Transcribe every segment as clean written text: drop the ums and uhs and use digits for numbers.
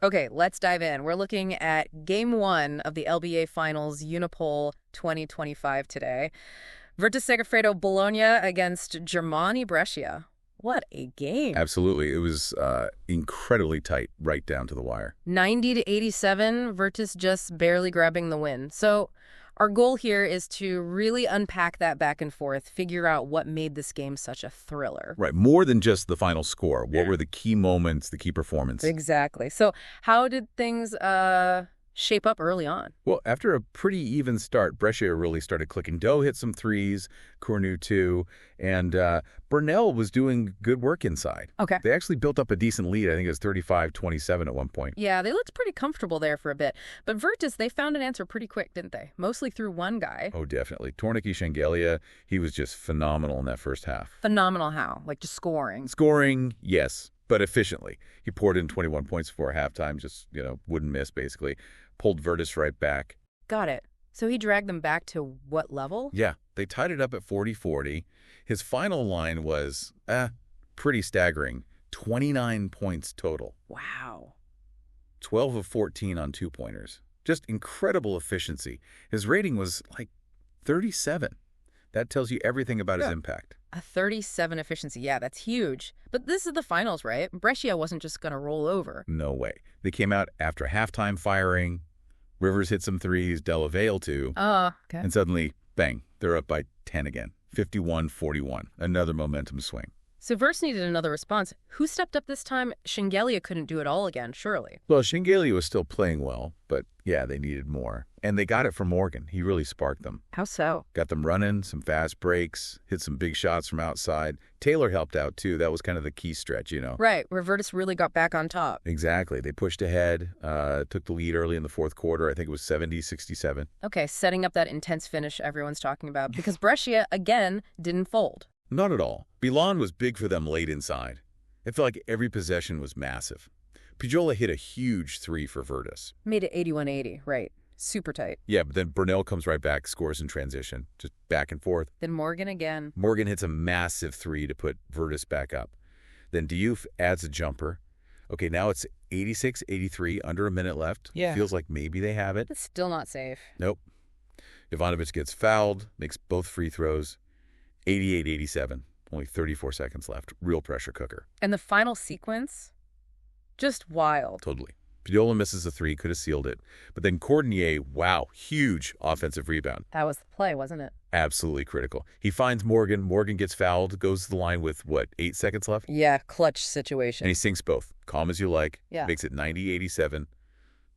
Okay, let's dive in. We're looking at Game 1 of the LBA Finals Unipol 2025 today. Virtus Segafredo Bologna against Germany Brescia. What a game. Absolutely. It was incredibly tight, right down to the wire. 90 to 87, Virtus just barely grabbing the win. So our goal here is to really unpack that back and forth, figure out what made this game such a thriller. Right. More than just the final score. What were the key moments, the key performance? Exactly. So how did things shape up early on? Well, after a pretty even start, Brescia really started clicking. Dowe hit some threes, Cournooh too, and Burnell was doing good work inside. Okay. They actually built up a decent lead. I think it was 35-27 at one point. Yeah, they looked pretty comfortable there for a bit. But Virtus, they found an answer pretty quick, didn't they? Mostly through one guy. Oh, definitely. Tornik'e Shengelia, he was just phenomenal in that first half. Phenomenal how? Like just scoring. Scoring, yes, but efficiently. He poured in 21 points before halftime, just, wouldn't miss, basically. Pulled Virtus right back. Got it. So he dragged them back to what level? Yeah, they tied it up at 40-40. His final line was, pretty staggering. 29 points total. Wow. 12 of 14 on two-pointers. Just incredible efficiency. His rating was like 37. That tells you everything about his impact. A 37 efficiency. Yeah, that's huge. But this is the finals, right? Brescia wasn't just going to roll over. No way. They came out after halftime firing. Rivers hit some threes, Della Valle too. Oh, okay. And suddenly, bang, they're up by 10 again. 51-41. Another momentum swing. So Verse needed another response. Who stepped up this time? Shengelia couldn't do it all again, surely. Well, Shengelia was still playing well, but yeah, they needed more. And they got it from Morgan. He really sparked them. How so? Got them running, some fast breaks, hit some big shots from outside. Taylor helped out, too. That was kind of the key stretch, Right, where Virtus really got back on top. Exactly. They pushed ahead, took the lead early in the fourth quarter. I think it was 70-67. Okay, setting up that intense finish everyone's talking about. Because Brescia, again, didn't fold. Not at all. Bilan was big for them late inside. It felt like every possession was massive. Pigiola hit a huge three for Virtus. Made it 81-80, right. Super tight. Yeah, but then Burnell comes right back, scores in transition, just back and forth. Then Morgan again. Morgan hits a massive three to put Virtus back up. Then Diouf adds a jumper. Okay, now it's 86-83, under a minute left. Yeah. Feels like maybe they have it. It's still not safe. Nope. Ivanovic gets fouled, makes both free throws. 88-87, only 34 seconds left. Real pressure cooker. And the final sequence? Just wild. Totally. Pigiola misses a three, could have sealed it. But then Cournier, wow, huge offensive rebound. That was the play, wasn't it? Absolutely critical. He finds Morgan. Morgan gets fouled, goes to the line with, 8 seconds left? Yeah, clutch And situation. he sinks both. Calm as you like. Yeah. Makes it 90-87.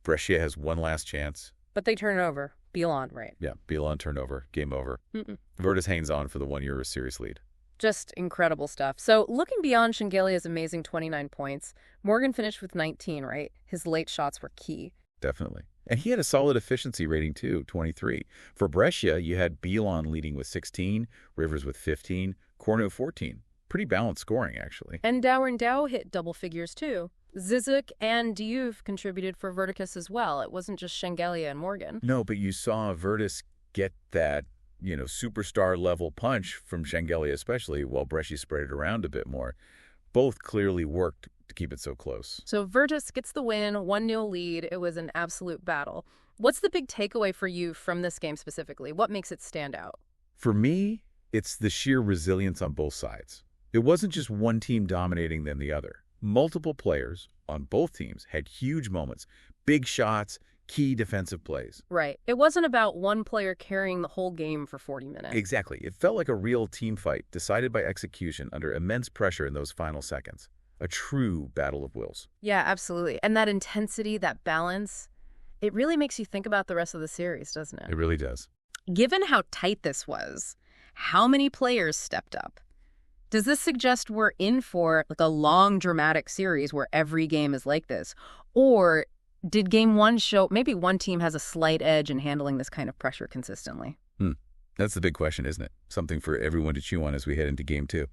Brescia has one last chance. But they turn it over. Bilan, right. Yeah, Bilan turnover. Game over. Mm-mm. Virtus hangs on for the 1 year series lead. Just incredible stuff. So looking beyond Shengelia's amazing 29 points, Morgan finished with 19, right? His late shots were key. Definitely. And he had a solid efficiency rating, too, 23. For Brescia, you had Bilan leading with 16, Rivers with 15, Cournooh 14. Pretty balanced scoring, actually. And Dowe hit double figures, too. Zizic and Diouf contributed for Virtus as well. It wasn't just Shengelia and Morgan. No, but you saw Virtus get that, superstar-level punch from Shengelia especially, while Brescia spread it around a bit more. Both clearly worked to keep it so close. So Virtus gets the win, 1-0 lead. It was an absolute battle. What's the big takeaway for you from this game specifically? What makes it stand out? For me, it's the sheer resilience on both sides. It wasn't just one team dominating than the other. Multiple players on both teams had huge moments, big shots, key defensive plays. Right. It wasn't about one player carrying the whole game for 40 minutes. Exactly. It felt like a real team fight decided by execution under immense pressure in those final seconds. A true battle of wills. Yeah, absolutely. And that intensity, that balance, it really makes you think about the rest of the series, doesn't it? It really does. Given how tight this was, how many players stepped up? Does this suggest we're in for like a long, dramatic series where every game is like this? Or did game one show maybe one team has a slight edge in handling this kind of pressure consistently? That's the big question, isn't it? Something for everyone to chew on as we head into game two.